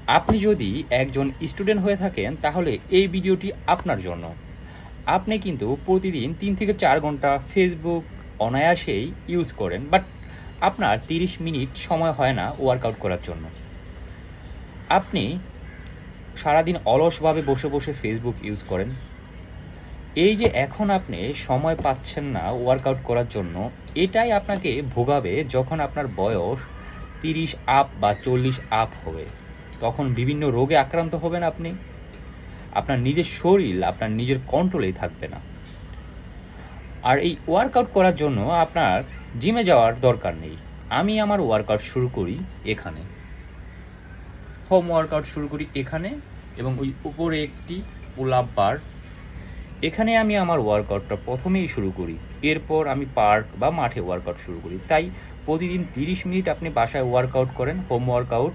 আপনি যদি একজন স্টুডেন্ট হয়ে থাকেন তাহলে এই ভিডিওটি আপনার জন্য। আপনি কিন্তু প্রতিদিন ৩ থেকে ৪ ঘন্টা ফেসবুক অনায়াসেই ইউজ করেন, বাট আপনার ৩০ মিনিট সময় হয় না ওয়ার্কআউট করার জন্য। আপনি সারাদিন অলসভাবে বসে বসে ফেসবুক ইউজ করেন। এই যে এখন আপনি সময় পাচ্ছেন না ওয়ার্কআউট করার জন্য, এটাই আপনাকে ভোগাবে যখন আপনার বয়স ৩০ আপ বা ৪০ আপ হবে। তখন বিভিন্ন রোগে আক্রান্ত হবেন আপনি। আপনার নিজের শরীর আপনার নিজের কন্ট্রোলেই থাকবে না। আর এই ওয়ার্কআউট করার জন্য আপনার জিমে যাওয়ার দরকার নেই। আমি আমার ওয়ার্কআউট শুরু করি এখানে। হোম ওয়ার্কআউট শুরু করি এখানে, এবং ওই উপরে একটি পুল আপ বার, এখানে আমি আমার ওয়ার্কআউটটা প্রথমেই শুরু করি। এরপর আমি পার্ক বা মাঠে ওয়ার্কআউট শুরু করি। তাই প্রতিদিন ৩০ মিনিট আপনি বাসায় ওয়ার্কআউট করেন, হোম ওয়ার্কআউট।